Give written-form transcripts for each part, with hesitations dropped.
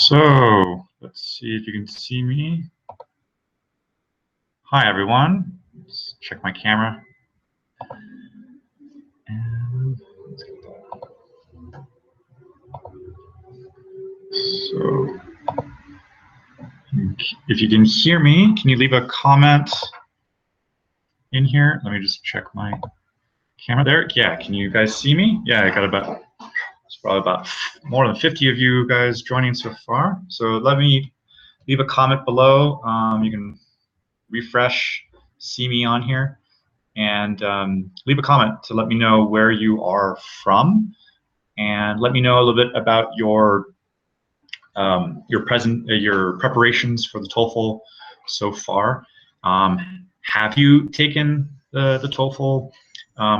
So let's see if you can see me. Hi, everyone. Let's check my camera. And let's get that. So if you can hear me, can you leave a comment in here? Let me just check my camera there. Yeah, can you guys see me? Yeah, I got about, it's probably about more than 50 of you guys joining so far. So let me leave a comment below. You can refresh, see me on here, and leave a comment to let me know where you are from, and let me know a little bit about your preparations for the TOEFL so far. Have you taken the TOEFL?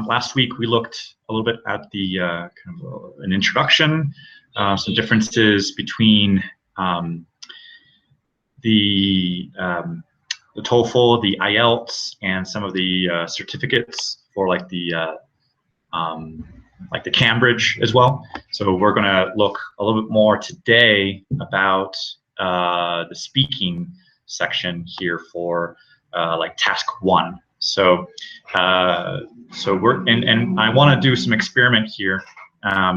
Last week we looked a little bit at the kind of an introduction, some differences between the TOEFL, the IELTS, and some of the certificates for like the Cambridge as well. So we're going to look a little bit more today about the speaking section here for like task 1. So we're and I want to do some experiment here.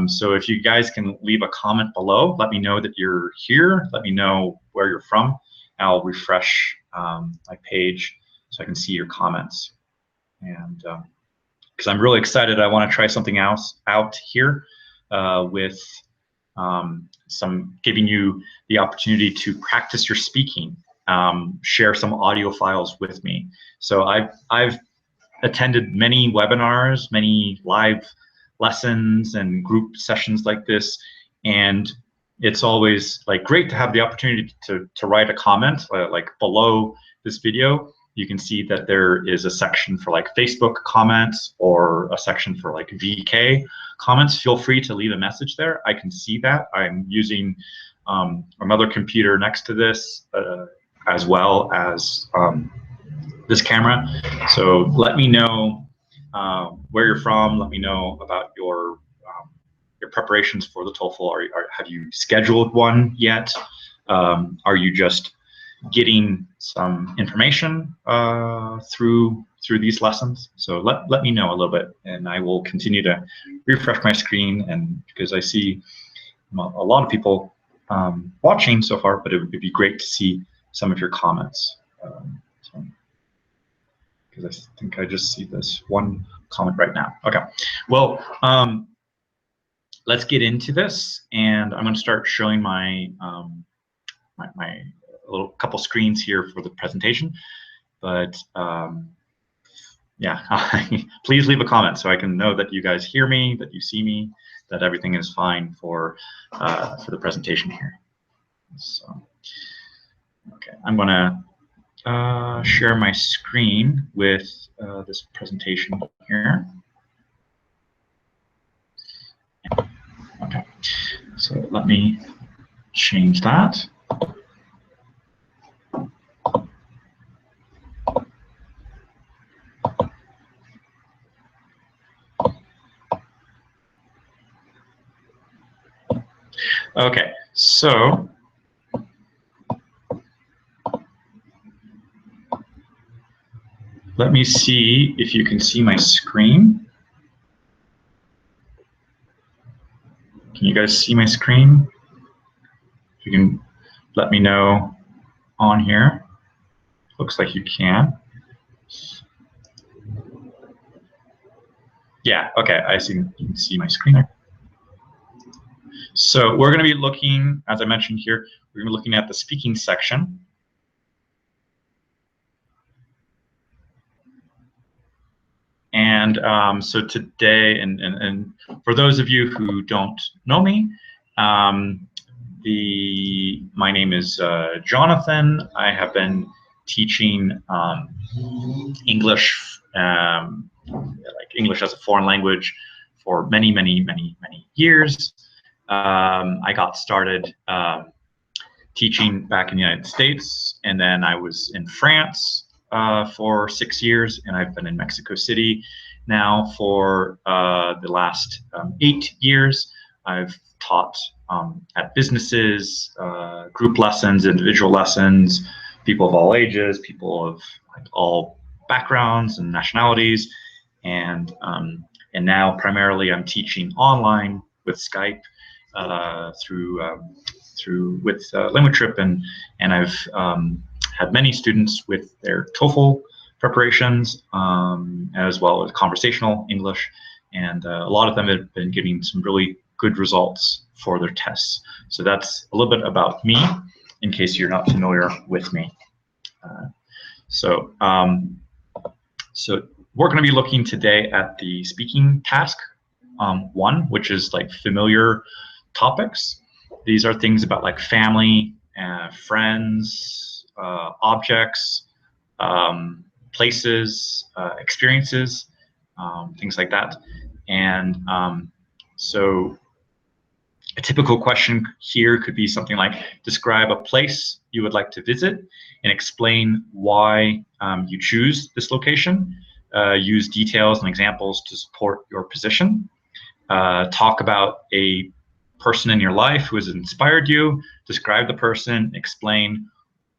So if you guys can leave a comment below, let me know that you're here. Let me know where you're from. I'll refresh my page so I can see your comments. And because I'm really excited, I want to try something else out here with giving you the opportunity to practice your speaking, share some audio files with me. So I've attended many webinars, many live lessons and group sessions like this, and it's always like great to have the opportunity to write a comment like below this video. You can see that there is a section for like Facebook comments or a section for like VK comments. Feel free to leave a message there. I can see that. I'm using another computer next to this as well as this camera. So let me know where you're from. Let me know about your preparations for the TOEFL. Have you scheduled one yet? Are you just getting some information through these lessons? So let me know a little bit, and I will continue to refresh my screen, and because I see a lot of people watching so far, but it would be great to see some of your comments. Because I think I just see this one comment right now. Okay, well, let's get into this, and I'm going to start showing my my little couple screens here for the presentation. But yeah, please leave a comment so I can know that you guys hear me, that you see me, that everything is fine for the presentation here. So, okay, I'm going to share my screen with this presentation here. Okay, so let me change that. Okay, so let me see if you can see my screen. Can you guys see my screen? If you can let me know on here. Looks like you can. Yeah, okay, I see. You can see my screen there. So we're going to be looking, as I mentioned here, we're going to be looking at the speaking section. And so today, and for those of you who don't know me, my name is Jonathan. I have been teaching English, like English as a foreign language, for many years. I got started teaching back in the United States, and then I was in France for 6 years, and I've been in Mexico City now for the last 8 years. I've taught at businesses, group lessons, individual lessons, people of all ages, people of like all backgrounds and nationalities, and now primarily I'm teaching online with Skype with Linguatrip, and I've had many students with their TOEFL preparations as well as conversational English, and a lot of them have been getting some really good results for their tests. So that's a little bit about me, in case you're not familiar with me. So we're going to be looking today at the speaking task 1, which is like familiar topics. These are things about like family, friends, objects, places, experiences, things like that. And so a typical question here could be something like, describe a place you would like to visit and explain why you choose this location. Use details and examples to support your position. Talk about a person in your life who has inspired you. Describe the person, explain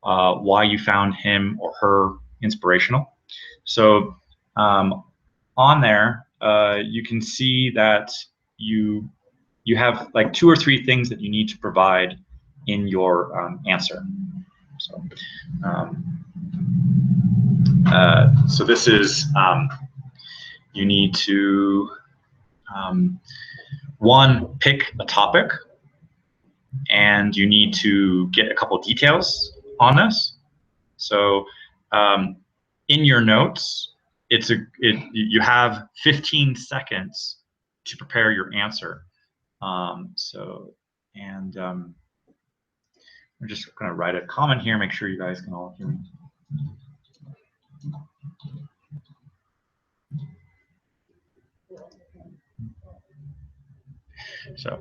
why you found him or her inspirational. So on there, you can see that you have like 2 or 3 things that you need to provide in your answer. So this is, you need to, 1, pick a topic, and you need to get a couple details on this. So in your notes, you have 15 seconds to prepare your answer. I'm just going to write a comment here, make sure you guys can all hear me. So,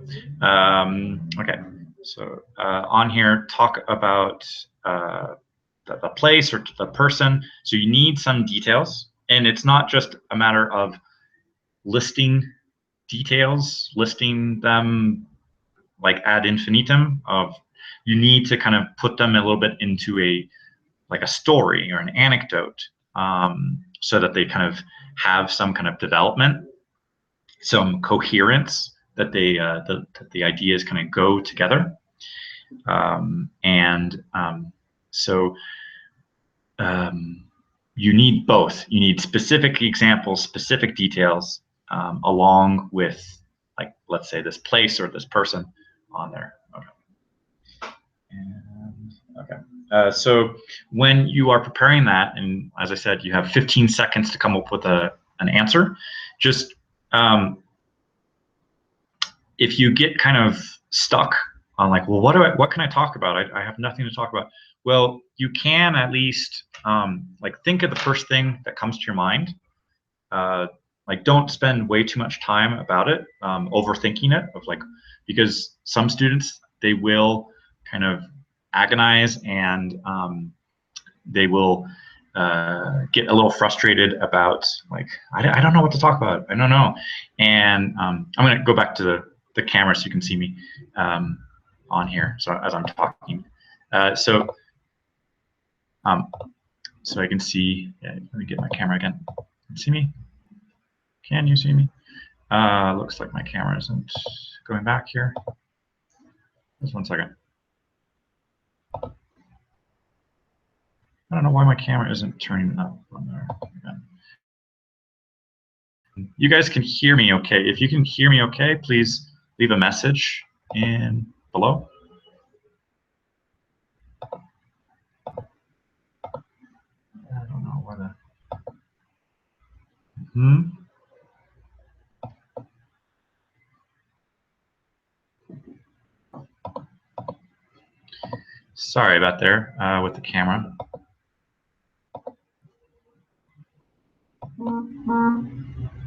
okay. So on here, talk about the place or the person. So you need some details, and it's not just a matter of listing details, listing them like ad infinitum. You need to kind of put them a little bit into like a story or an anecdote, so that they kind of have some kind of development, some coherence, that the ideas kind of go together. You need both. You need specific examples, specific details, along with, like, let's say this place or this person on there. Okay. And, okay. So when you are preparing that, and as I said, you have 15 seconds to come up with an answer. Just if you get kind of stuck on like, well, what can I talk about? I have nothing to talk about. Well, you can at least like think of the first thing that comes to your mind. Like, don't spend way too much time about it, overthinking it, because some students, they will kind of agonize, and they will get a little frustrated about, like, I don't know what to talk about. I don't know. And I'm going to go back to the camera so you can see me on here. So as I'm talking, so I can see. Yeah, let me get my camera again. Can you see me? Can you see me? Looks like my camera isn't going back here. Just 1 second. I don't know why my camera isn't turning up on there again. You guys can hear me okay. If you can hear me okay, please leave a message in below. I don't know whether. Sorry about there with the camera.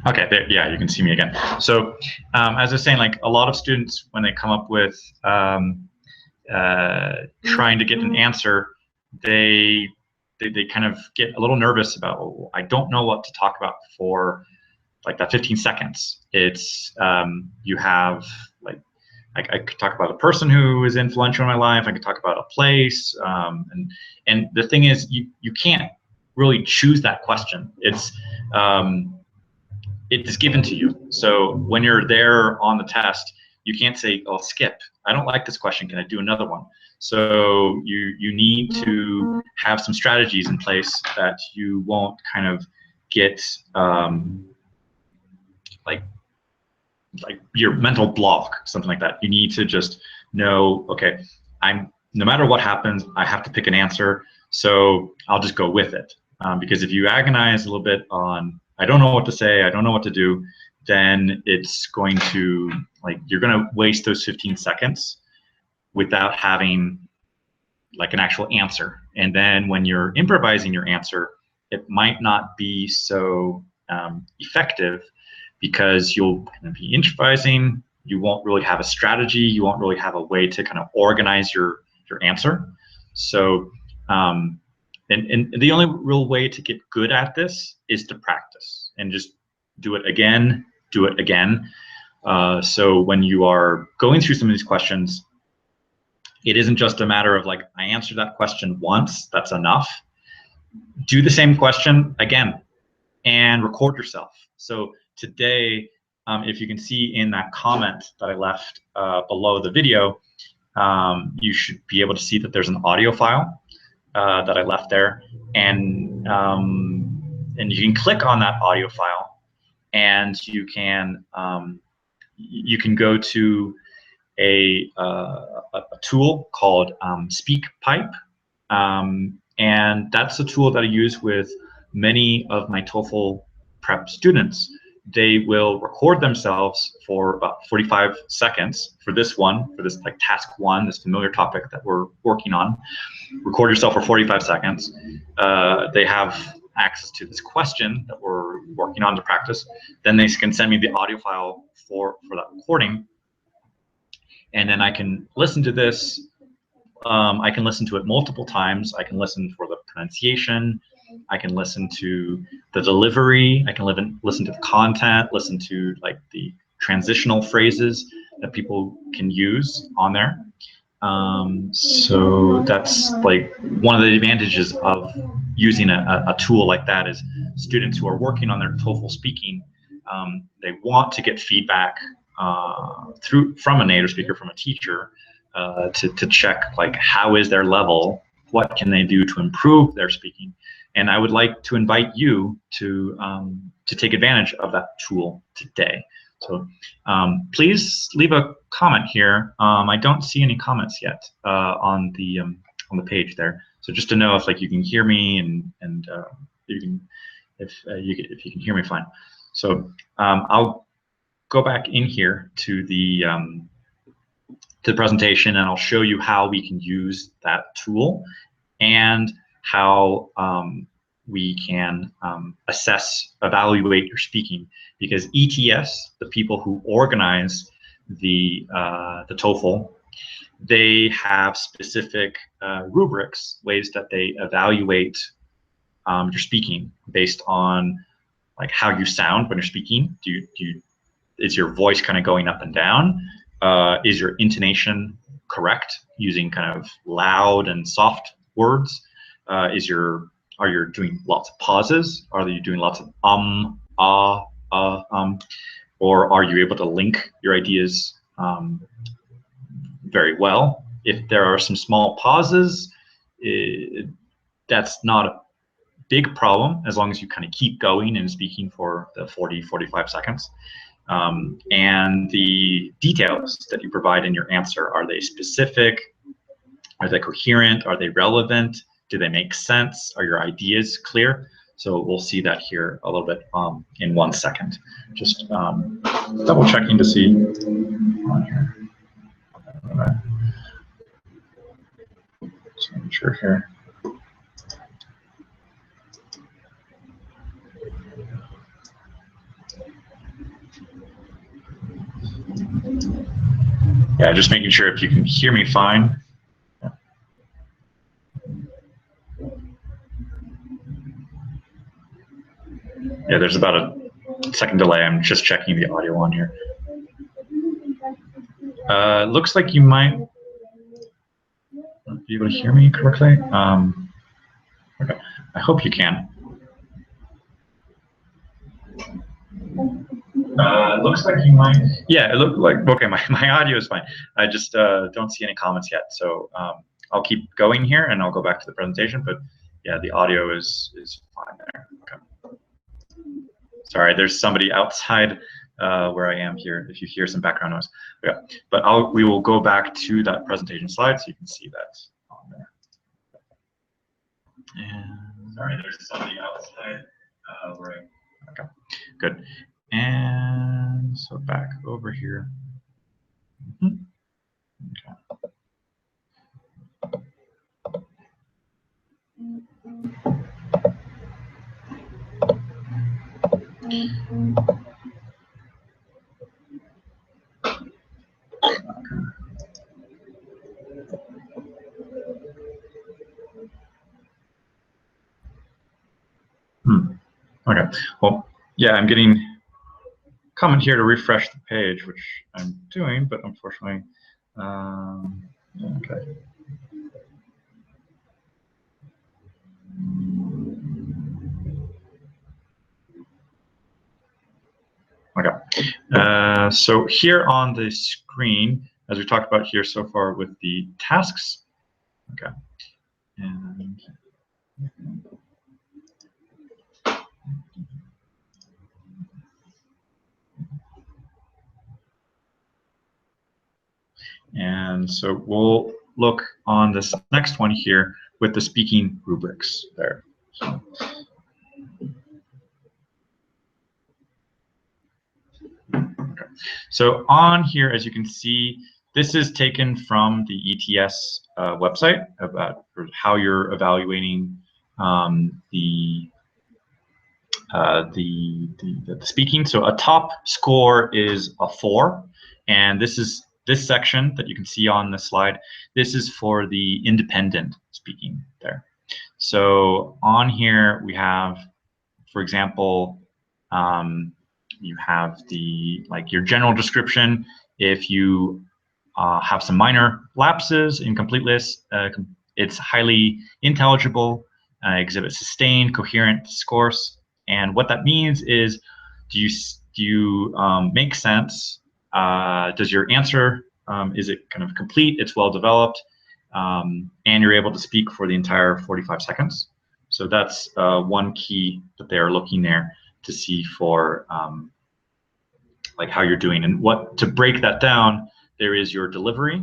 Okay, there, yeah, you can see me again. So as I was saying, like, a lot of students, when they come up with trying to get an answer, they kind of get a little nervous about, oh, I don't know what to talk about for like that 15 seconds. It's you have like I could talk about a person who is influential in my life. I could talk about a place. And the thing is, you can't really choose that question. It's given to you. So when you're there on the test, you can't say, "Oh, skip. I don't like this question. Can I do another one?" So you need to have some strategies in place that you won't kind of get like your mental block, something like that. You need to just know, okay, no matter what happens, I have to pick an answer, so I'll just go with it. Because if you agonize a little bit on, I don't know what to say, I don't know what to do, then it's going to, you're going to waste those 15 seconds without having like an actual answer. And then when you're improvising your answer, it might not be so effective, because you'll kind of be improvising, you won't really have a strategy, you won't really have a way to kind of organize your answer. So, and the only real way to get good at this is to practice and just do it again, do it again. So when you are going through some of these questions, it isn't just a matter of like, I answered that question once, that's enough. Do the same question again and record yourself. So today, if you can see in that comment that I left below the video, you should be able to see that there's an audio file that I left there, and you can click on that audio file, and you can go to a tool called SpeakPipe, and that's a tool that I use with many of my TOEFL prep students. They will record themselves for about 45 seconds for this like task one, this familiar topic that we're working on. Record yourself for 45 seconds. They have access to this question that we're working on to practice. Then they can send me the audio file for that recording. And then I can listen to this. I can listen to it multiple times. I can listen for the pronunciation. I can listen to the delivery. I can listen to the content, listen to like the transitional phrases that people can use on there. So that's like one of the advantages of using a tool like that, is students who are working on their TOEFL speaking, they want to get feedback from a native speaker, from a teacher, to check like how is their level, what can they do to improve their speaking. And I would like to invite you to take advantage of that tool today. So please leave a comment here. I don't see any comments yet on the page there. So just to know if like you can hear me, and if you can hear me fine. So I'll go back in here to the presentation, and I'll show you how we can use that tool and how we can evaluate your speaking. Because ETS, the people who organize the TOEFL, they have specific rubrics, ways that they evaluate your speaking based on like how you sound when you're speaking. Is your voice kind of going up and down? Is your intonation correct, using kind of loud and soft words? Are you doing lots of pauses? Are you doing lots of or are you able to link your ideas very well? If there are some small pauses, that's not a big problem, as long as you kind of keep going and speaking for the 40-45 seconds. And the details that you provide in your answer, are they specific? Are they coherent? Are they relevant? Do they make sense? Are your ideas clear? So we'll see that here a little bit in 1 second. Just double checking to see on here. Just making sure here. Yeah, just making sure if you can hear me fine. Yeah, there's about a second delay. I'm just checking the audio on here. Looks like you might be able to hear me correctly. Okay, I hope you can. Looks like you might. Yeah, it looked like, okay, my audio is fine. I just don't see any comments yet. So I'll keep going here and I'll go back to the presentation, but yeah, the audio is fine there. Okay. Sorry, there's somebody outside where I am here, if you hear some background noise. Yeah, but we will go back to that presentation slide so you can see that on there. And sorry, there's somebody outside where I am. Okay, good. And so back over here. Okay. Okay. Well, yeah, I'm getting comment here to refresh the page, which I'm doing, but unfortunately, okay. Okay. So here on the screen, as we talked about here so far with the tasks, okay, and so we'll look on this next one here with the speaking rubrics there. So, okay. So on here, as you can see, this is taken from the ETS website about how you're evaluating the speaking. So a top score is a 4, and this section that you can see on the slide. This is for the independent speaking there. So on here we have, for example, you have your general description. If you have some minor lapses, incompleteness, it's highly intelligible, exhibits sustained, coherent discourse. And what that means is, do you make sense? Does your answer, is it kind of complete? It's well developed, and you're able to speak for the entire 45 seconds. So that's one key that they're looking there to see for like how you're doing. And what to break that down, there is your delivery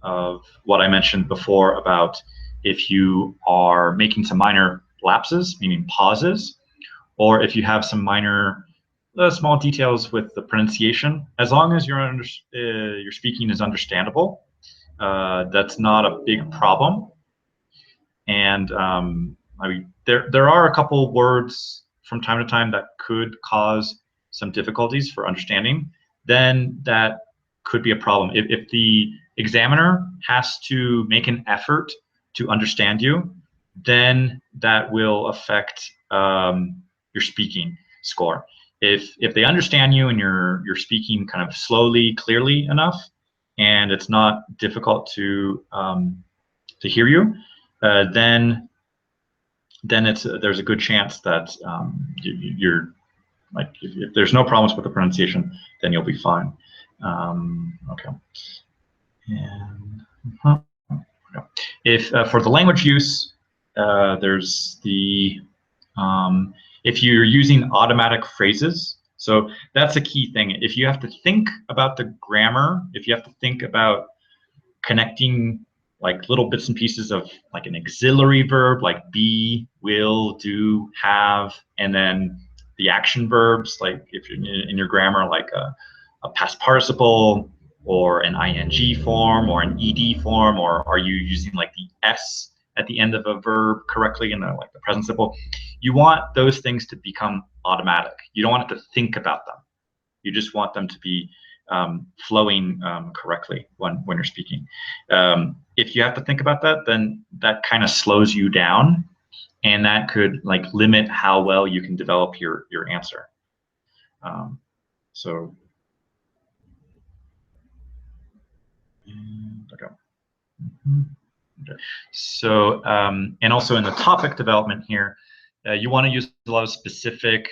of what I mentioned before about if you are making some minor lapses, meaning pauses, or if you have some minor small details with the pronunciation, as long as your speaking is understandable, that's not a big problem. And I mean, there are a couple words from time to time that could cause some difficulties for understanding. Then that could be a problem. If the examiner has to make an effort to understand you, then that will affect your speaking score. If they understand you and you're speaking kind of slowly, clearly enough, and it's not difficult to hear you, then there's a good chance that you're like, if there's no problems with the pronunciation, then you'll be fine. Okay. And if for the language use, there's the if you're using automatic phrases, so that's a key thing. If you have to think about the grammar, if you have to think about connecting like little bits and pieces of like an auxiliary verb, like be, will, do, have, and then the action verbs, like if you're in your grammar, like a past participle or an ing form or an ed form, or are you using like the s at the end of a verb correctly in like the present simple? You want those things to become automatic. You don't want it to think about them. You just want them to be flowing correctly when you're speaking. If you have to think about that, then that kind of slows you down, and that could like limit how well you can develop your answer. So Okay. Okay. So, and also in the topic development here, you want to use a lot of specific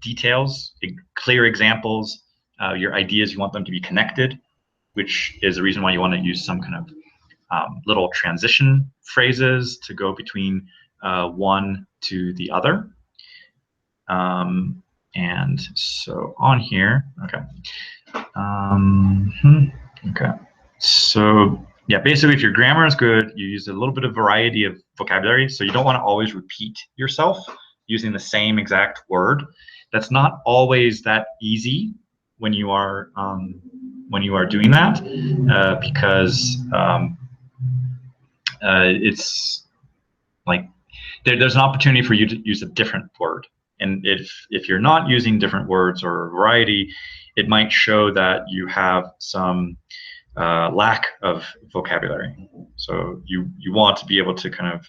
details, clear examples, your ideas, you want them to be connected, which is the reason why you want to use some kind of little transition phrases to go between one to the other. And so on here, okay. Okay. So yeah, basically, if your grammar is good, you use a little bit of variety of vocabulary. So you don't want to always repeat yourself using the same exact word. That's not always that easy when you are doing that because it's like there's an opportunity for you to use a different word. And if you're not using different words or variety, it might show that you have some lack of vocabulary. So you want to be able to kind of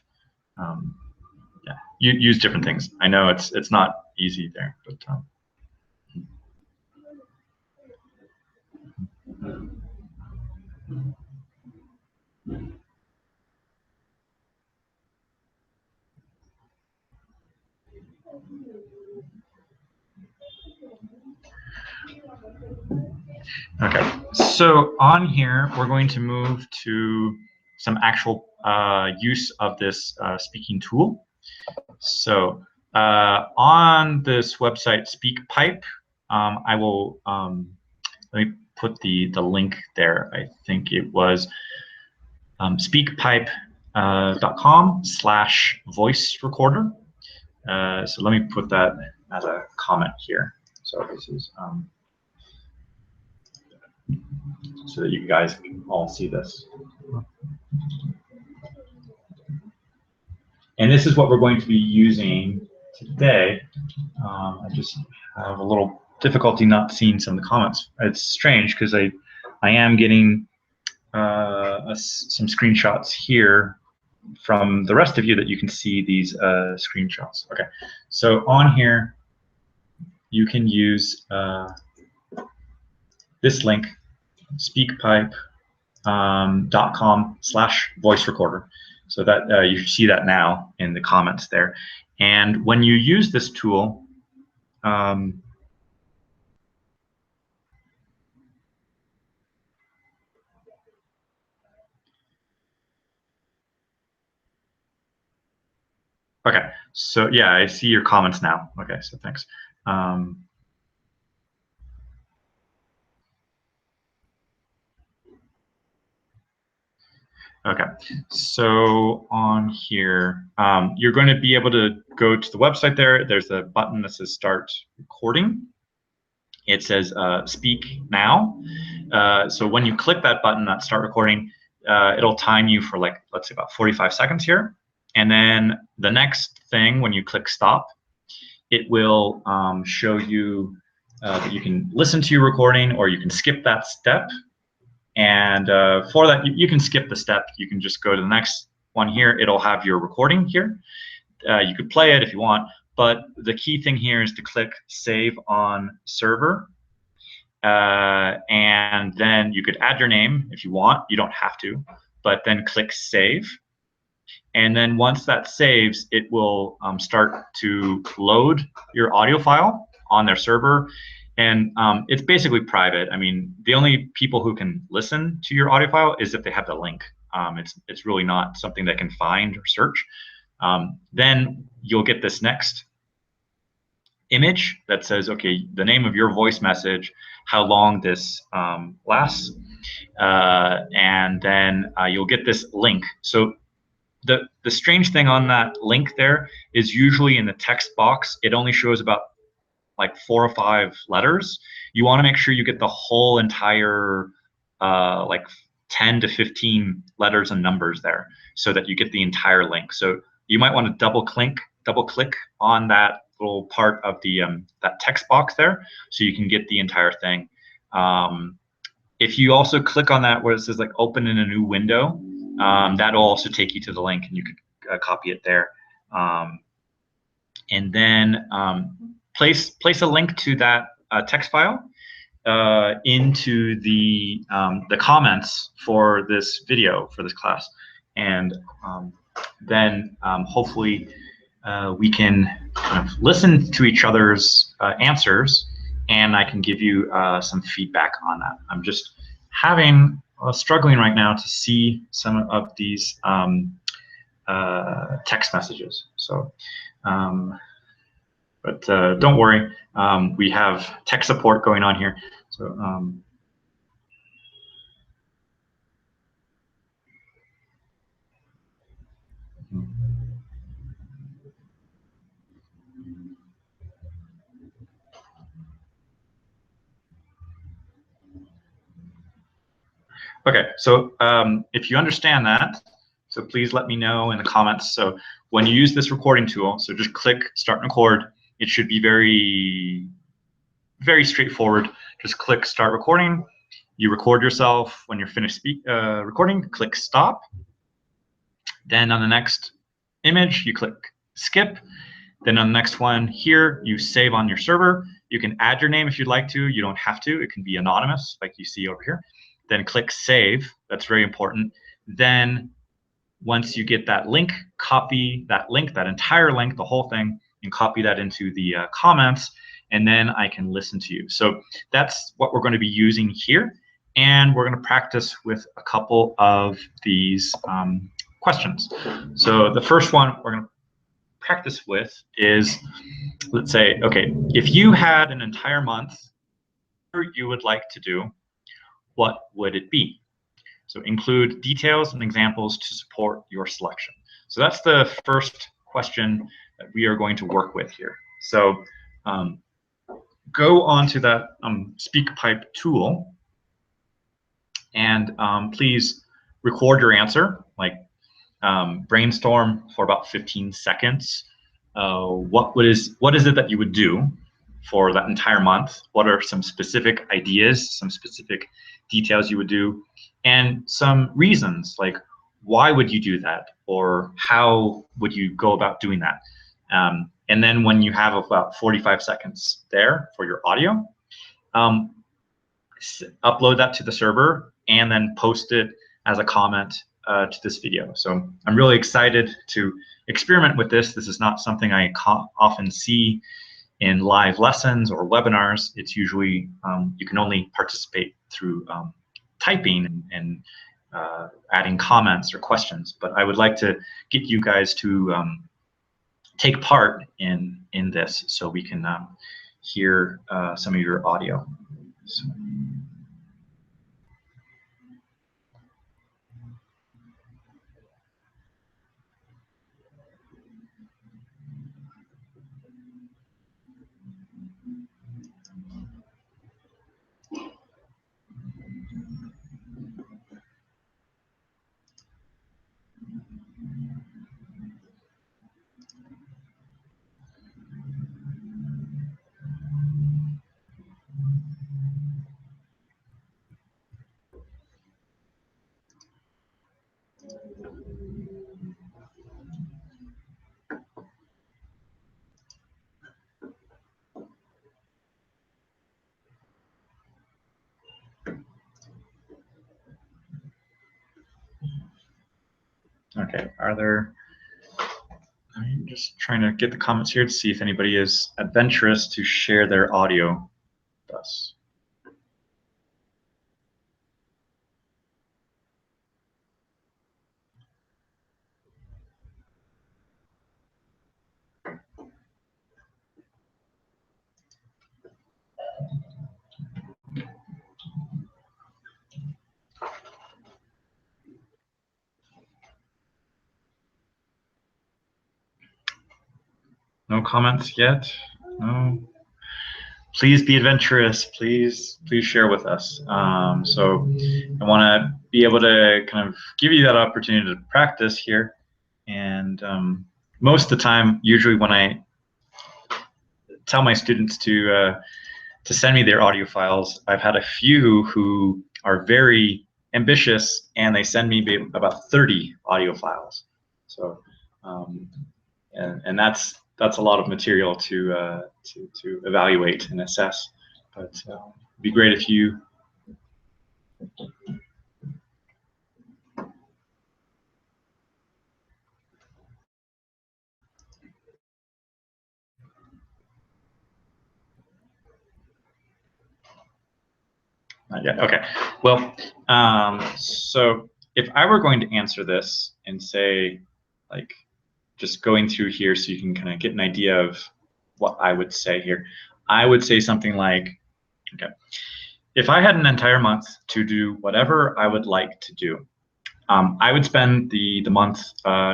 use different things. I know it's not easy there, but okay. So on here, we're going to move to some actual use of this speaking tool. So on this website, SpeakPipe, I will let me put the link there. I think it was speakpipe.com/voice recorder. So let me put that as a comment here. So this is so that you guys can all see this. And this is what we're going to be using today. I just have a little difficulty not seeing some of the comments. It's strange because I am getting some screenshots here from the rest of you that you can see these screenshots. Okay, so on here you can use this link, speakpipe.com/voice recorder. So that you see that now in the comments there. And when you use this tool, okay, so yeah, I see your comments now. Okay, so thanks. Okay, so on here, you're going to be able to go to the website there. There's a button that says Start Recording. It says Speak Now. So when you click that button, that Start Recording, it'll time you for like, let's say about 45 seconds here. And then the next thing, when you click Stop, it will show you that you can listen to your recording or you can skip that step. And for that, you can skip the step. You can just go to the next one here. It'll have your recording here. You could play it if you want, but the key thing here is to click Save on Server. And then you could add your name if you want. You don't have to, but then click Save. And then once that saves, it will start to load your audio file on their server. And it's basically private. I mean, the only people who can listen to your audio file is if they have the link. It's really not something they can find or search. Then you'll get this next image that says, okay, the name of your voice message, how long this lasts, and then you'll get this link. So the strange thing on that link there is usually in the text box, it only shows about like 4 or 5 letters. You want to make sure you get the whole entire like 10 to 15 letters and numbers there so that you get the entire link. So you might want to double click on that little part of the that text box there so you can get the entire thing. If you also click on that where it says like open in a new window, that'll also take you to the link and you could copy it there. And then place a link to that text file into the comments for this video, for this class, and then hopefully we can kind of listen to each other's answers, and I can give you some feedback on that. I'm just struggling right now to see some of these text messages. So, but don't worry, we have tech support going on here. So. Okay, so if you understand that, so please let me know in the comments. So when you use this recording tool, so just click Start and Record. It should be very, very straightforward. Just click Start Recording. You record yourself. When you're finished recording, click Stop. Then on the next image, you click Skip. Then on the next one here, you save on your server. You can add your name if you'd like to. You don't have to. It can be anonymous, like you see over here. Then click Save. That's very important. Then once you get that link, copy that link, that entire link, the whole thing, and copy that into the comments, and then I can listen to you. So that's what we're going to be using here. And we're going to practice with a couple of these questions. So the first one we're going to practice with is, let's say, okay, if you had an entire month you would like to do, what would it be? So include details and examples to support your selection. So that's the first question that we are going to work with here. So go on to that SpeakPipe tool and please record your answer, like brainstorm for about 15 seconds. What is it that you would do for that entire month? What are some specific ideas, some specific details you would do, and some reasons, like why would you do that, or how would you go about doing that? And then when you have about 45 seconds there for your audio, upload that to the server and then post it as a comment to this video. So I'm really excited to experiment with this. This is not something I often see in live lessons or webinars. It's usually, you can only participate through typing and adding comments or questions. But I would like to get you guys to take part in this so we can hear some of your audio. So. Okay, I'm just trying to get the comments here to see if anybody is adventurous to share their audio with us. No comments yet? No. Please be adventurous. Please share with us. So I want to be able to kind of give you that opportunity to practice here. And most of the time, usually when I tell my students to send me their audio files, I've had a few who are very ambitious and they send me about 30 audio files. So and that's a lot of material to evaluate and assess. But be great if you. Not yet. Okay. Well, so if I were going to answer this and say, like, just going through here so you can kind of get an idea of what I would say here, I would say something like, okay, if I had an entire month to do whatever I would like to do, I would spend the month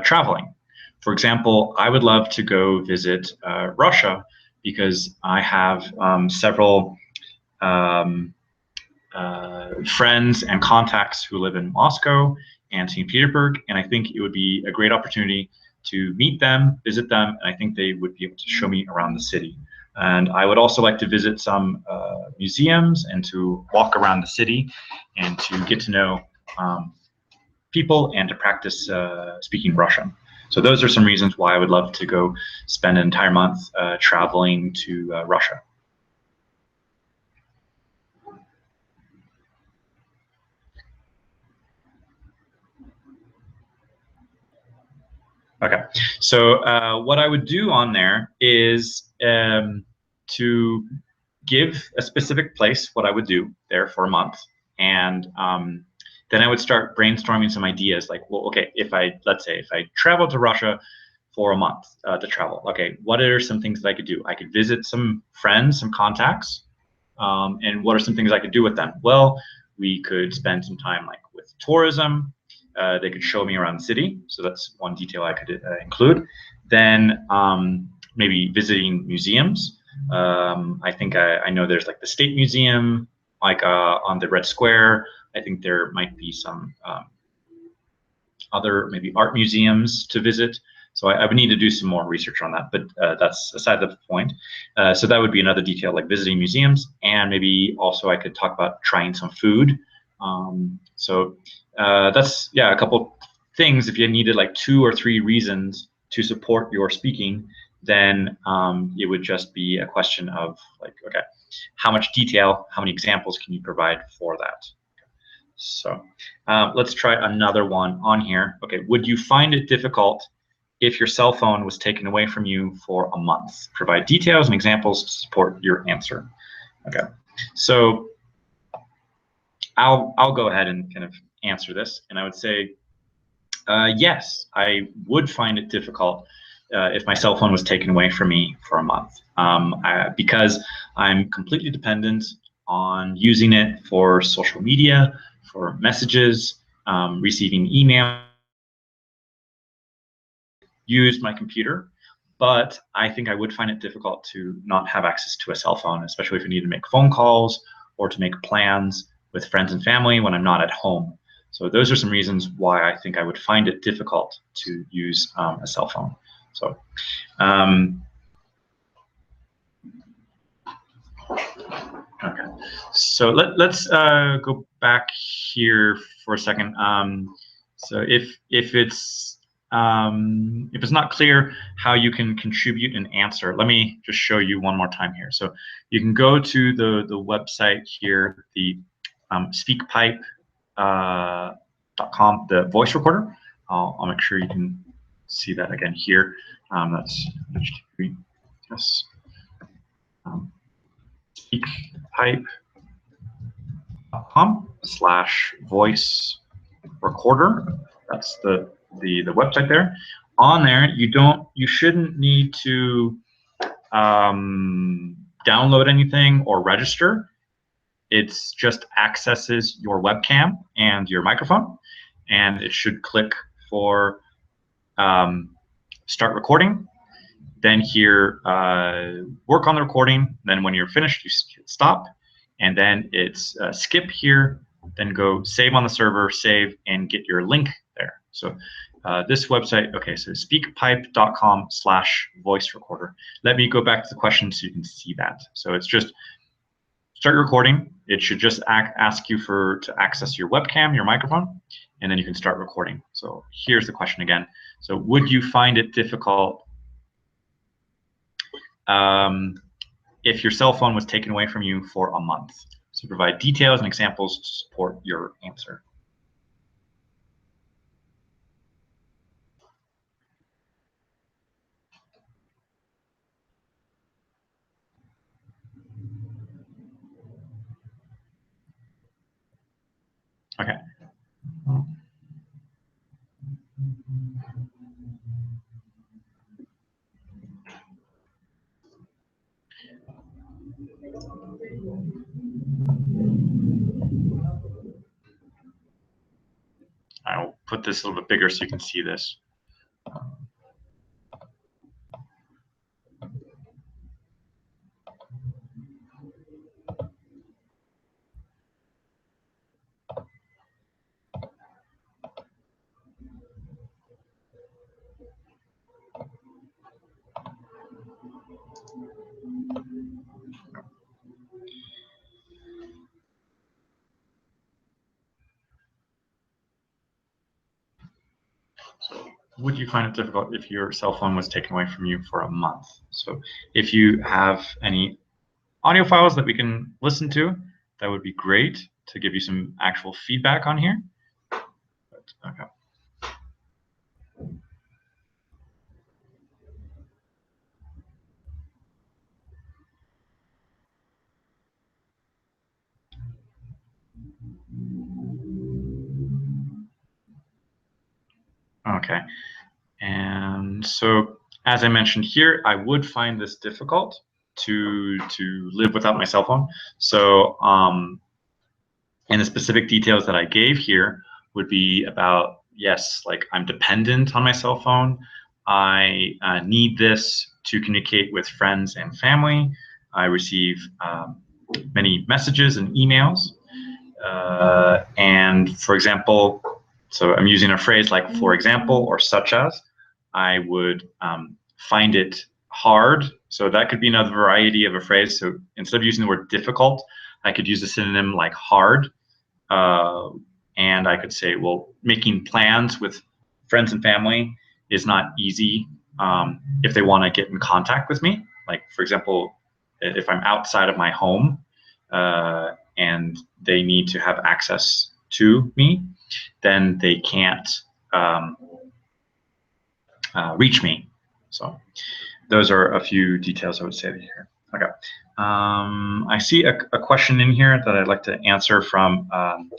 traveling. For example, I would love to go visit Russia because I have several friends and contacts who live in Moscow and St. Petersburg, and I think it would be a great opportunity to meet them, visit them, and I think they would be able to show me around the city. And I would also like to visit some museums and to walk around the city and to get to know people and to practice speaking Russian. So those are some reasons why I would love to go spend an entire month traveling to Russia. Okay, so what I would do on there is to give a specific place what I would do there for a month, and then I would start brainstorming some ideas like, well, okay, let's say if I travel to Russia for a month to travel, okay, what are some things that I could do? I could visit some friends, some contacts, and what are some things I could do with them? Well, we could spend some time like with tourism. They could show me around the city, so that's one detail I could include. Then maybe visiting museums. I think I know there's like the State Museum, like on the Red Square. I think there might be some other maybe art museums to visit. So I would need to do some more research on that, but that's aside the point. So that would be another detail, like visiting museums, and maybe also I could talk about trying some food. So that's, yeah, a couple things. If you needed like 2 or 3 reasons to support your speaking, then it would just be a question of like, okay, how much detail, how many examples can you provide for that? So let's try another one on here. Okay, would you find it difficult if your cell phone was taken away from you for a month? Provide details and examples to support your answer. Okay, so I'll go ahead and kind of answer this, and I would say yes, I would find it difficult if my cell phone was taken away from me for a month, because I'm completely dependent on using it for social media, for messages, receiving email, use my computer. But I think I would find it difficult to not have access to a cell phone, especially if I need to make phone calls or to make plans with friends and family when I'm not at home. So those are some reasons why I think I would find it difficult to use a cell phone. So okay, so let's go back here for a second. So if it's not clear how you can contribute an answer, let me just show you one more time here. So you can go to the website here, the SpeakPipe.com, the voice recorder. I'll make sure you can see that again here. That's HTTP. Yes. SpeakPipe.com/voice recorder. That's the website there. On there, you shouldn't need to download anything or register. It's just accesses your webcam and your microphone, and it should click for start recording. Then here, work on the recording. Then when you're finished, you hit stop, and then it's skip here. Then go save on the server, save, and get your link there. So this website, okay, so speakpipe.com/voice recorder. Let me go back to the question so you can see that. So it's just start recording. It should just ask you to access your webcam, your microphone, and then you can start recording. So here's the question again. So would you find it difficult if your cell phone was taken away from you for a month? So provide details and examples to support your answer. Okay. I'll put this a little bit bigger so you can see this. Would you find it difficult if your cell phone was taken away from you for a month? So if you have any audio files that we can listen to, that would be great to give you some actual feedback on here. Okay. Okay. And so, as I mentioned here, I would find this difficult to live without my cell phone. So, and the specific details that I gave here would be about, yes, like I'm dependent on my cell phone. I need this to communicate with friends and family. I receive many messages and emails. And for example, so I'm using a phrase like for example or such as. I would find it hard. So that could be another variety of a phrase. So instead of using the word difficult, I could use a synonym like hard. And I could say, well, making plans with friends and family is not easy if they want to get in contact with me. Like, for example, if I'm outside of my home and they need to have access to me, then they can't reach me. So those are a few details I would say here. Okay. I see a question in here that I'd like to answer from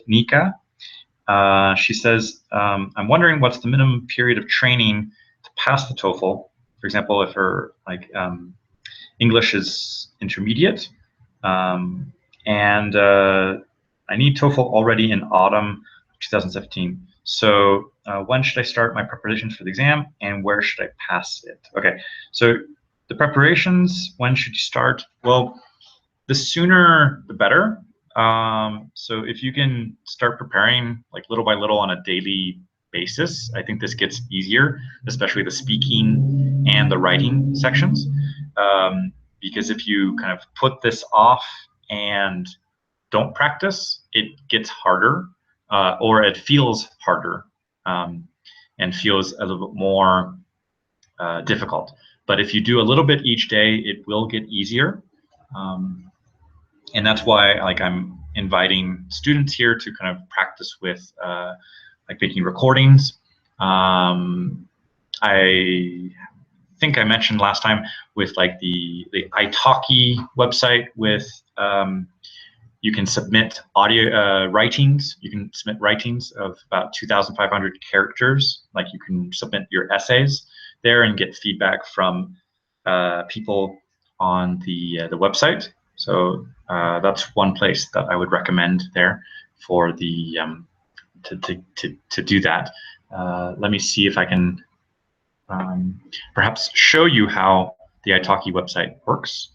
Nika. She says, I'm wondering what's the minimum period of training to pass the TOEFL. For example, if her English is intermediate, and I need TOEFL already in autumn 2017. So when should I start my preparations for the exam, and where should I pass it? Okay, so the preparations, when should you start? Well, the sooner the better. So if you can start preparing like little by little on a daily basis, I think this gets easier, especially the speaking and the writing sections. Because if you kind of put this off and don't practice, it gets harder, or it feels harder, and feels a little bit more difficult. But if you do a little bit each day, it will get easier. And that's why I'm inviting students here to kind of practice with like making recordings. I think I mentioned last time with like the italki website with you can submit audio writings. You can submit writings of about 2,500 characters. Like you can submit your essays there and get feedback from people on the website. So that's one place that I would recommend there for the to do that. Let me see if I can perhaps show you how the italki website works.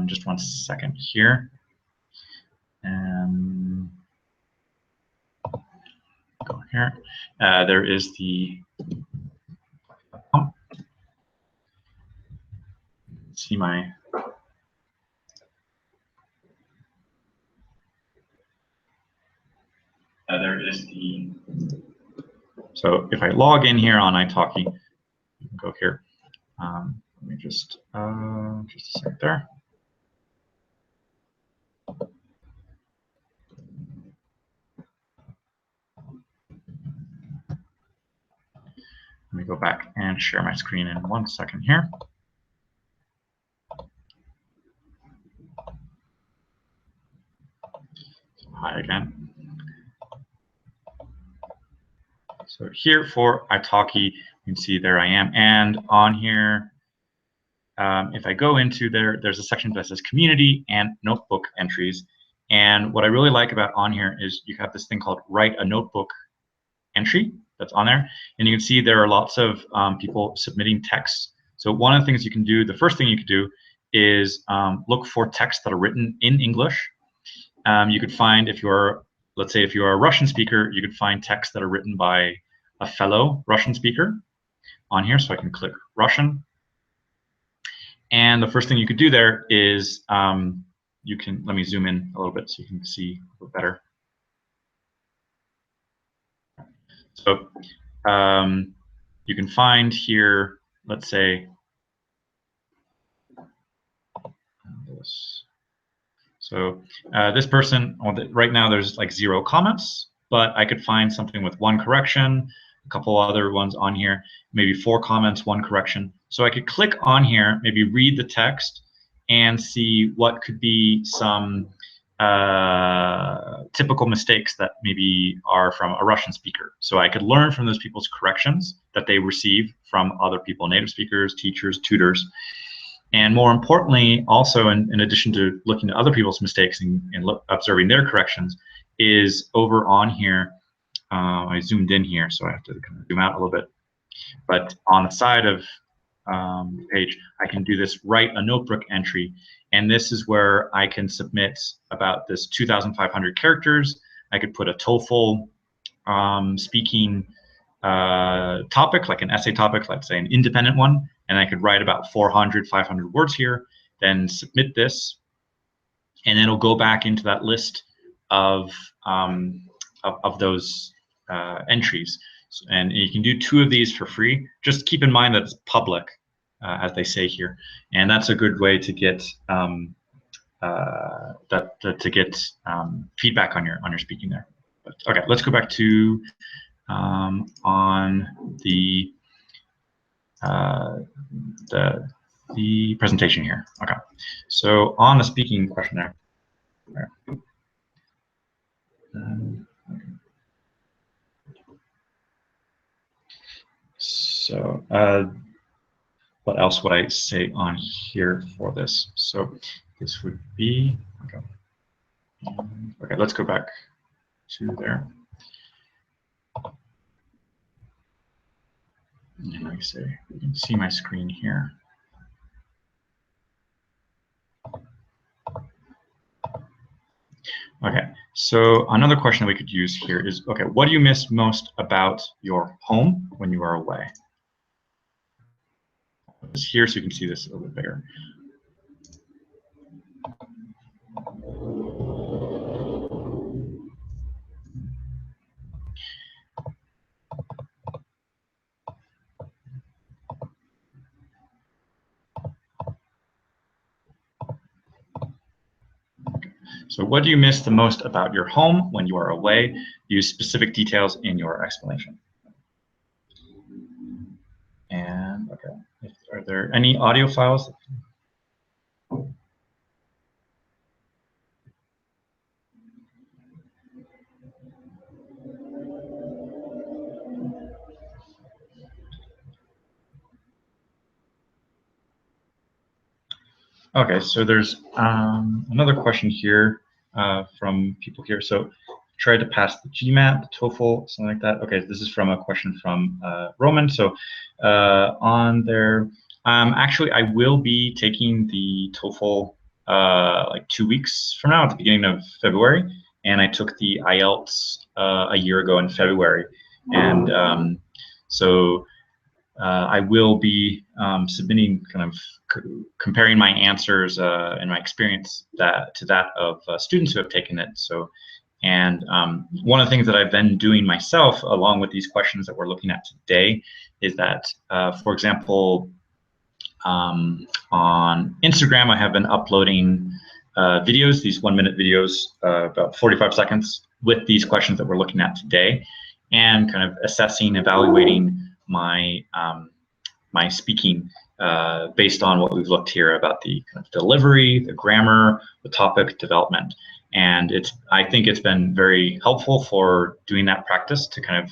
Just one second here. And go here. There is the see my there is the so if I log in here on italki, you can go here. Let me just a sec there. me go back and share my screen in 1 second here. Hi again. So here for italki, you can see there I am. And on here, if I go into there's a section that says community and notebook entries. And what I really like about on here is you have this thing called write a notebook entry that's on there. And you can see there are lots of people submitting texts. So one of the things you can do, the first thing you could do is look for texts that are written in English. You could find, if you're, let's say if you're a Russian speaker, you could find texts that are written by a fellow Russian speaker on here. So I can click Russian. And the first thing you could do there is you can, let me zoom in a little bit so you can see a little better. So you can find here, let's say, this. So this person, right now there's like 0 comments, but I could find something with 1 correction, a couple other ones on here, maybe 4 comments, 1 correction. So I could click on here, maybe read the text and see what could be some typical mistakes that maybe are from a Russian speaker. So I could learn from those people's corrections that they receive from other people, native speakers, teachers, tutors. And more importantly, also in addition to looking at other people's mistakes and observing their corrections, is over on here, I zoomed in here, so I have to kind of zoom out a little bit. But on the side of the page, I can do this write a notebook entry. And this is where I can submit about this 2,500 characters. I could put a TOEFL speaking topic, like an essay topic, let's say an independent one, and I could write about 400, 500 words here, then submit this, and it'll go back into that list of those entries. And you can do 2 of these for free. Just keep in mind that it's public, as they say here, and that's a good way to get feedback on your speaking there. But, okay, let's go back to on the presentation here. Okay, so on the speaking questionnaire. Okay. So what else would I say on here for this? So this would be, okay, okay, let's go back to there. And like I say, you can see my screen here. Okay, so another question that we could use here is, okay, what do you miss most about your home when you are away? It's here so you can see this a little bit bigger. So what do you miss the most about your home when you are away? Use specific details in your explanation. And okay, are there any audio files? Okay, so there's another question here from people here. So try to pass the GMAT, the TOEFL, something like that. Okay, this is from a question from Roman. So on there, actually, I will be taking the TOEFL like 2 weeks from now at the beginning of February. And I took the IELTS a year ago in February. And so I will be submitting, kind of comparing my answers and my experience to that of students who have taken it. So, and one of the things that I've been doing myself, along with these questions that we're looking at today, is that, for example, on Instagram, I have been uploading videos, these 1-minute videos, about 45 seconds, with these questions that we're looking at today, and kind of assessing, evaluating my my speaking based on what we've looked here about the kind of delivery, the grammar, the topic development. And I think it's been very helpful for doing that practice to kind of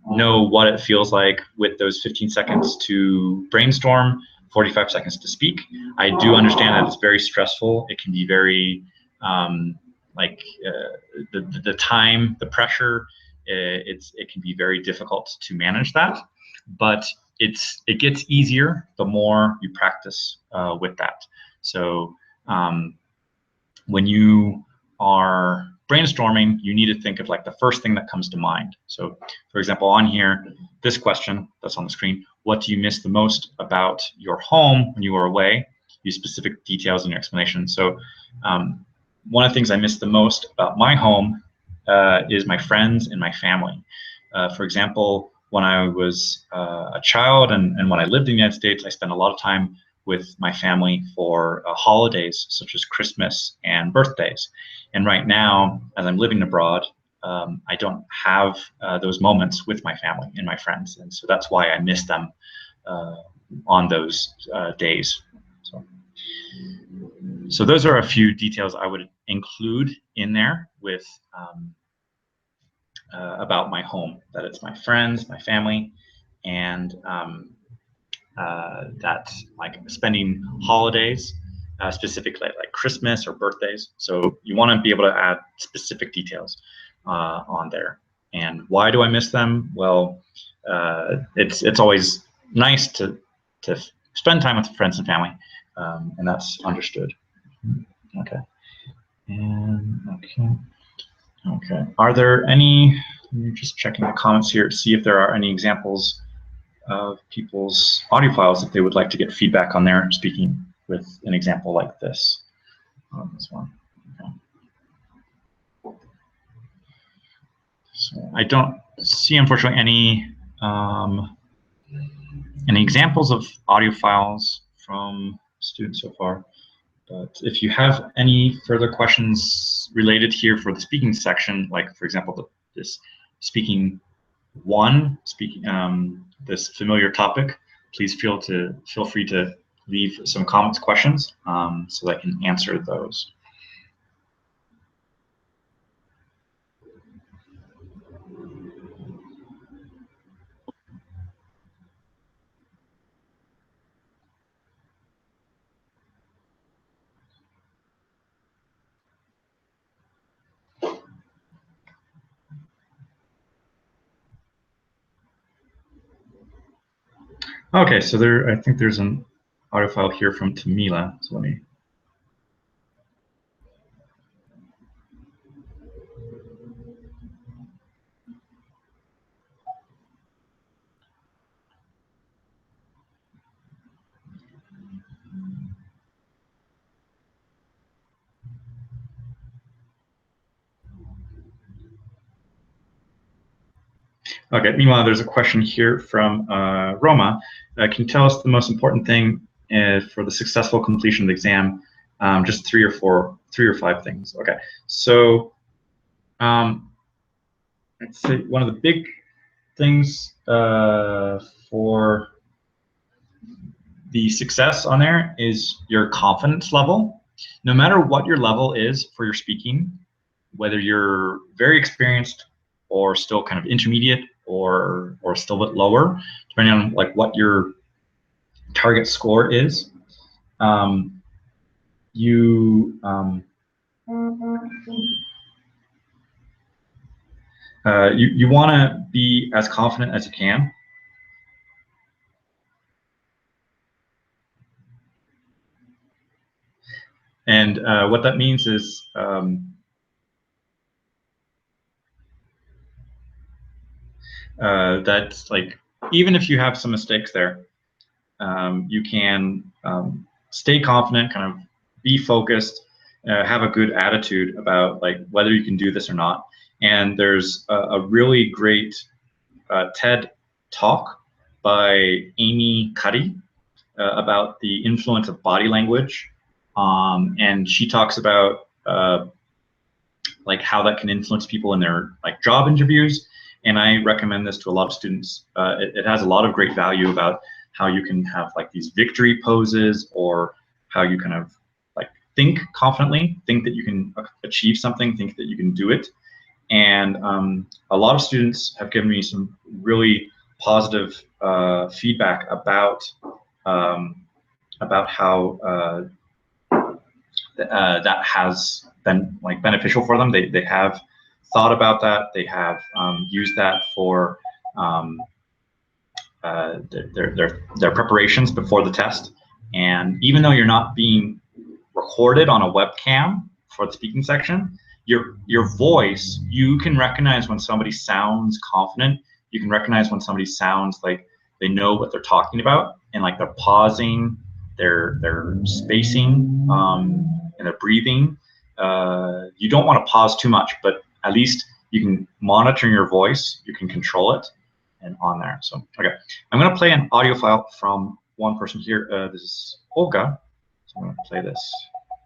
know what it feels like with those 15 seconds to brainstorm, 45 seconds to speak. I do understand that it's very stressful. It can be very the time, the pressure. It can be very difficult to manage that, but it gets easier the more you practice with that. So when you are brainstorming, you need to think of like the first thing that comes to mind. So for example, on here, this question that's on the screen, what do you miss the most about your home when you were away? Use specific details in your explanation. So one of the things I miss the most about my home is my friends and my family. For example, when I was a child and when I lived in the United States, I spent a lot of time with my family for holidays such as Christmas and birthdays. And right now, as I'm living abroad, I don't have those moments with my family and my friends. And so that's why I miss them on those days. So those are a few details I would include in there with about my home, that it's my friends, my family, and that like spending holidays, specifically like Christmas or birthdays. So you want to be able to add specific details on there. And why do I miss them? Well, it's always nice to spend time with friends and family, and that's understood. Okay. And okay. Are there any? I'm just checking the comments here to see if there are any examples of people's audio files if they would like to get feedback on their speaking with an example like this. This one. Okay. So I don't see, unfortunately, any examples of audio files from students so far. But if you have any further questions related here for the speaking section, like for example, this speaking this familiar topic, please feel free to leave some comments, questions, so that I can answer those. Okay, so I think there's an audio file here from Tamila. So let me. Okay, meanwhile, there's a question here from Roma. Can you tell us the most important thing for the successful completion of the exam? Just three or five things. Okay, so I'd say one of the big things for the success on there is your confidence level. No matter what your level is for your speaking, whether you're very experienced or still kind of intermediate or still a bit lower, depending on like what your target score is, you want to be as confident as you can. And what that means is that like even if you have some mistakes there, you can stay confident, kind of be focused, have a good attitude about like whether you can do this or not. And there's a really great TED talk by Amy Cuddy about the influence of body language, and she talks about like how that can influence people in their like job interviews, and I recommend this to a lot of students. It has a lot of great value about how you can have like these victory poses, or how you kind of like think confidently, think that you can achieve something, think that you can do it. And a lot of students have given me some really positive feedback about how that has been like beneficial for them. They have thought about that. They have used that for their preparations before the test. And even though you're not being recorded on a webcam for the speaking section, your voice, you can recognize when somebody sounds confident. You can recognize when somebody sounds like they know what they're talking about, and like they're pausing, they're spacing, and they're breathing. You don't want to pause too much, but at least you can monitor your voice, you can control it, and on there. So, okay, I'm going to play an audio file from one person here. This is Olga. So I'm going to play this.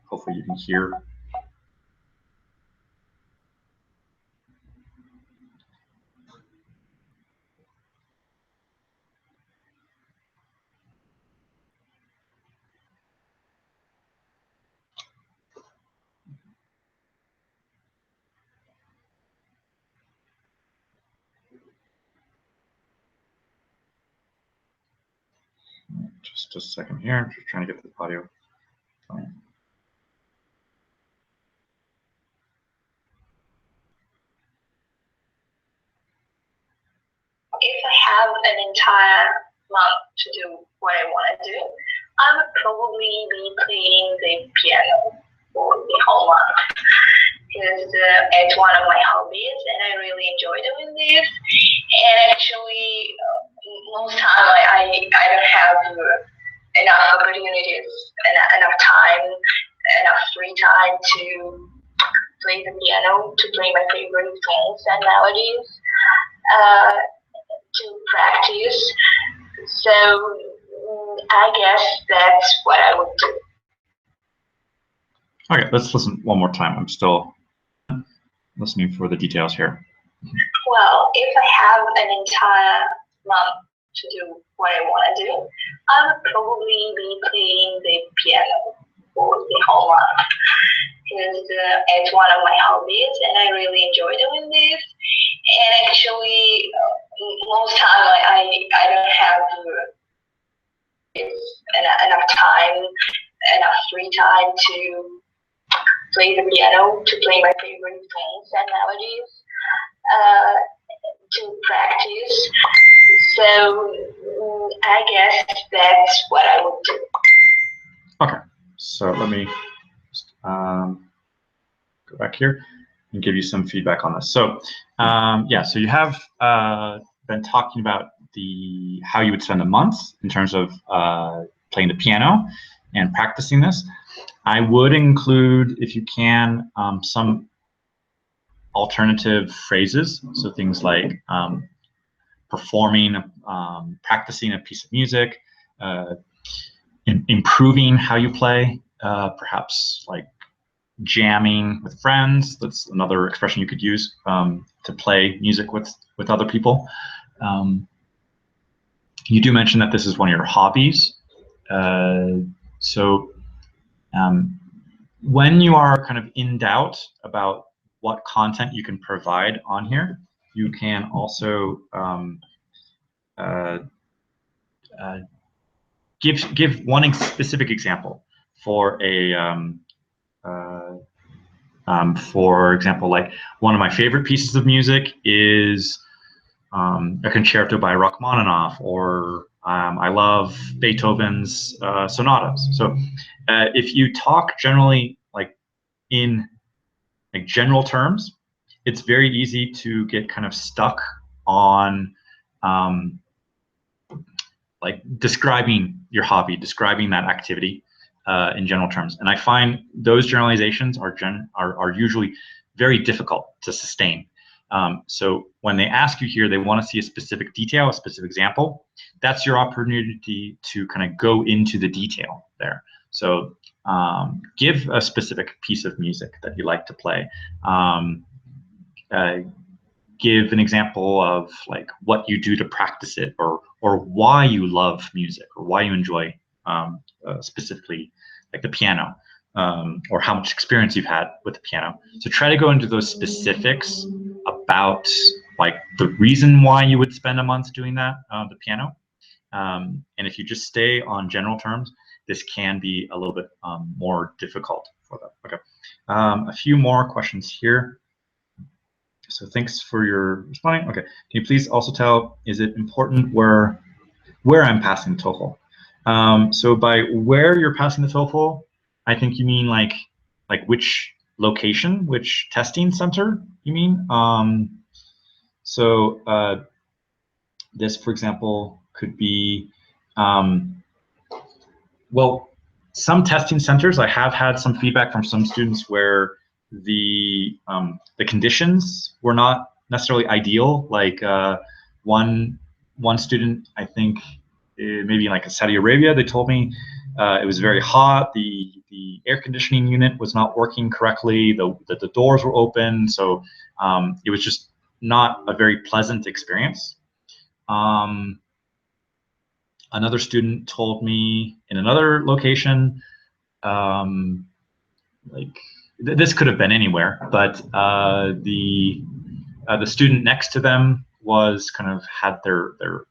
Hopefully you can hear. Just a second here. I'm just trying to get the audio. If I have an entire month to do what I want to do, I would probably be playing the piano for the whole month, because it's one of my hobbies and I really enjoy doing this. And actually, most time I don't have enough opportunities, enough time, enough free time to play the piano, to play my favorite songs and melodies, to practice. So I guess that's what I would do. Okay, let's listen one more time. I'm still listening for the details here. Well, if I have an entire month to do what I want to do, I would probably be playing the piano for the whole month, because it's one of my hobbies and I really enjoy doing this. And actually, most time I don't have enough time, enough free time to play the piano, to play my favorite songs and melodies, to practice. So I guess that's what I would do. Okay, so let me just, go back here and give you some feedback on this. So yeah, so you have been talking about how you would spend a month in terms of playing the piano and practicing this. I would include, if you can, some alternative phrases. So things like performing, practicing a piece of music, improving how you play, perhaps like jamming with friends. That's another expression you could use to play music with other people. You do mention that this is one of your hobbies. So when you are kind of in doubt about what content you can provide on here, you can also give one specific example for for example, like one of my favorite pieces of music is a concerto by Rachmaninoff, or I love Beethoven's sonatas. So if you talk generally like in like general terms, it's very easy to get kind of stuck on like describing your hobby, describing that activity in general terms. And I find those generalizations are usually very difficult to sustain. So when they ask you here, they want to see a specific detail, a specific example. That's your opportunity to kind of go into the detail there. So give a specific piece of music that you like to play. give an example of like what you do to practice it, or why you love music, or why you enjoy specifically like the piano, or how much experience you've had with the piano. So try to go into those specifics about like the reason why you would spend a month doing that, the piano. And if you just stay on general terms, this can be a little bit more difficult for them. Okay, a few more questions here. So thanks for your responding. Okay, can you please also tell, is it important where I'm passing the TOEFL? So by where you're passing the TOEFL, I think you mean like which location, which testing center you mean? So this, for example, could be, well, some testing centers, I have had some feedback from some students where the conditions were not necessarily ideal. Like one student, I think maybe like in Saudi Arabia, they told me it was very hot. The air conditioning unit was not working correctly. The doors were open, so it was just not a very pleasant experience. Another student told me in another location, like this could have been anywhere, but the student next to them was kind of had their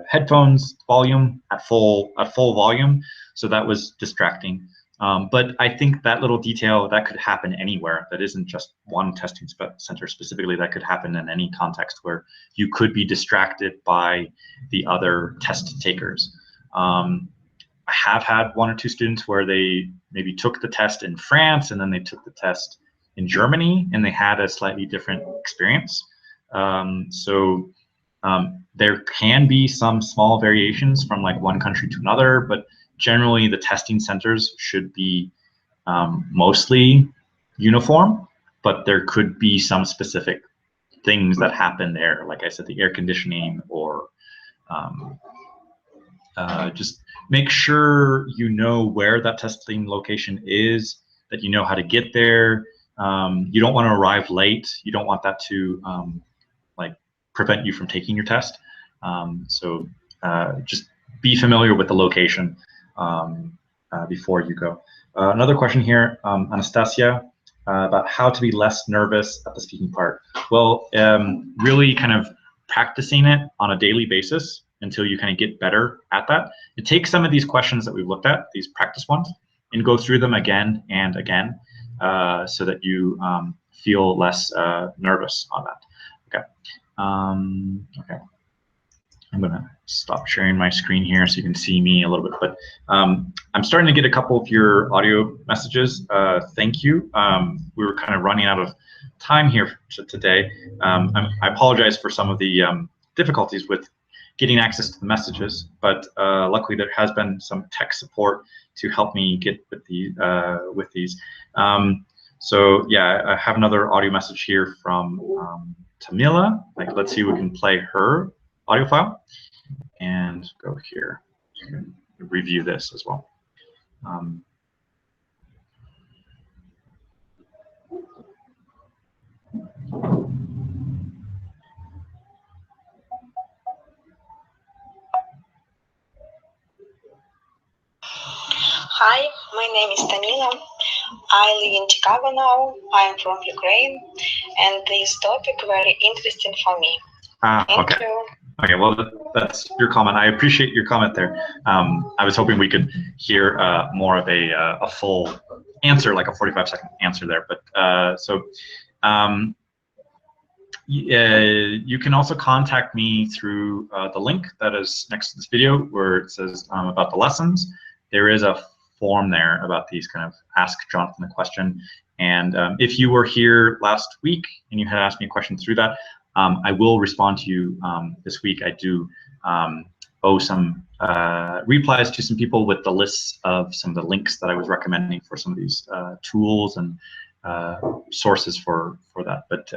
headphones volume at full volume, so that was distracting. But I think that little detail, that could happen anywhere. That isn't just one testing center specifically. That could happen in any context where you could be distracted by the other test takers. I have had one or two students where they maybe took the test in France and then they took the test in Germany, and they had a slightly different experience. So there can be some small variations from like one country to another, but generally the testing centers should be mostly uniform, but there could be some specific things that happen there. Like I said, the air conditioning, or just make sure you know where that testing location is, that you know how to get there. You don't want to arrive late. You don't want that to like prevent you from taking your test. So just be familiar with the location before you go. Another question here, Anastasia, about how to be less nervous at the speaking part. Well, really kind of practicing it on a daily basis until you kind of get better at that. It takes some of these questions that we've looked at, these practice ones, and go through them again and again, so that you feel less nervous on that. Okay. Okay. I'm gonna stop sharing my screen here so you can see me a little bit, but I'm starting to get a couple of your audio messages. Thank you. We were kind of running out of time here today. I apologize for some of the difficulties with getting access to the messages, but luckily there has been some tech support to help me get with these. So yeah, I have another audio message here from Tamila. Like, let's see if we can play her audio file and go here. So can review this as well. Hi, my name is Tamila. I live in Chicago now. I am from Ukraine, and this topic very interesting for me. Thank you. Okay, well, that's your comment. I appreciate your comment there. I was hoping we could hear more of a full answer, like a 45-second answer there. But you can also contact me through the link that is next to this video, where it says about the lessons. There is a form there about these kind of ask Jonathan a question. And if you were here last week and you had asked me a question through that, I will respond to you this week. I do owe some replies to some people with the lists of some of the links that I was recommending for some of these tools and sources for that. But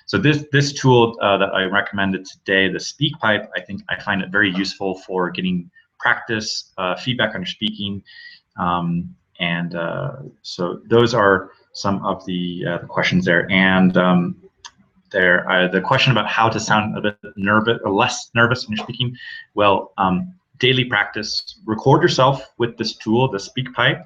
so this tool that I recommended today, the SpeakPipe, I think I find it very useful for getting practice, feedback on your speaking, and so those are some of the questions there. And there. The question about how to sound a bit nervous or less nervous when you're speaking. Well, daily practice. Record yourself with this tool, the SpeakPipe,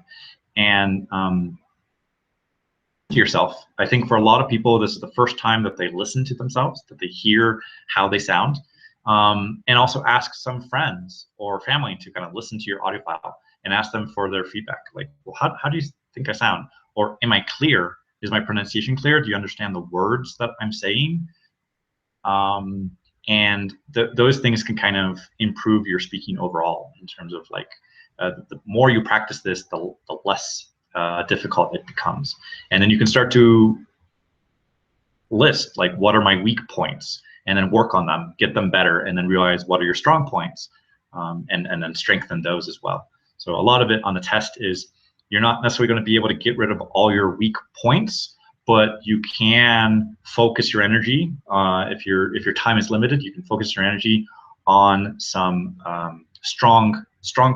and to yourself. I think for a lot of people, this is the first time that they listen to themselves, that they hear how they sound. And also ask some friends or family to kind of listen to your audio file and ask them for their feedback. Like, well, how do you think I sound? Or am I clear? Is my pronunciation clear? Do you understand the words that I'm saying? And those things can kind of improve your speaking overall in terms of like, the more you practice this, the less difficult it becomes. And then you can start to list, like, what are my weak points? And then work on them, get them better, and then realize what are your strong points, and then strengthen those as well. So a lot of it on the test is you're not necessarily going to be able to get rid of all your weak points, but you can focus your energy. If your time is limited, you can focus your energy on some strong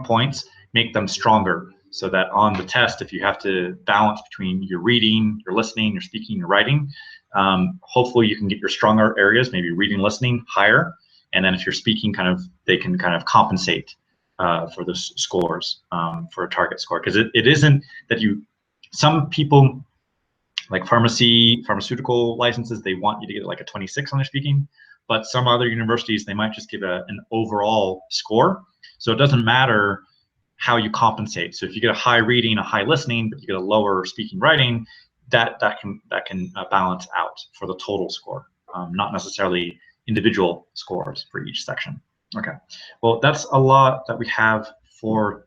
points, make them stronger, so that on the test, if you have to balance between your reading, your listening, your speaking, your writing, hopefully you can get your stronger areas, maybe reading, listening, higher, and then if you're speaking, they can kind of compensate for the scores, for a target score. Because it isn't that some people, like pharmaceutical licenses, they want you to get like a 26 on their speaking, but some other universities, they might just give an overall score. So it doesn't matter how you compensate. So if you get a high reading, a high listening, but you get a lower speaking, writing, that can balance out for the total score, not necessarily individual scores for each section. Okay, well, that's a lot that we have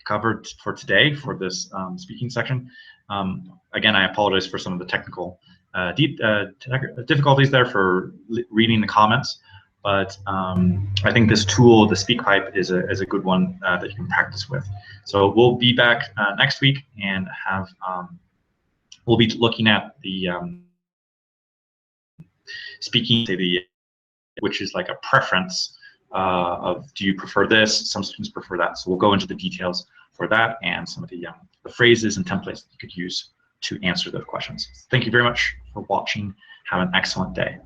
covered for today for this speaking section. Again, I apologize for some of the technical difficulties there for reading the comments, but I think this tool, the SpeakPipe, is a good one that you can practice with. So we'll be back next week and have we'll be looking at the speaking, which is like a preference of, do you prefer this? Some students prefer that. So we'll go into the details for that and some of the phrases and templates that you could use to answer those questions. Thank you very much for watching. Have an excellent day.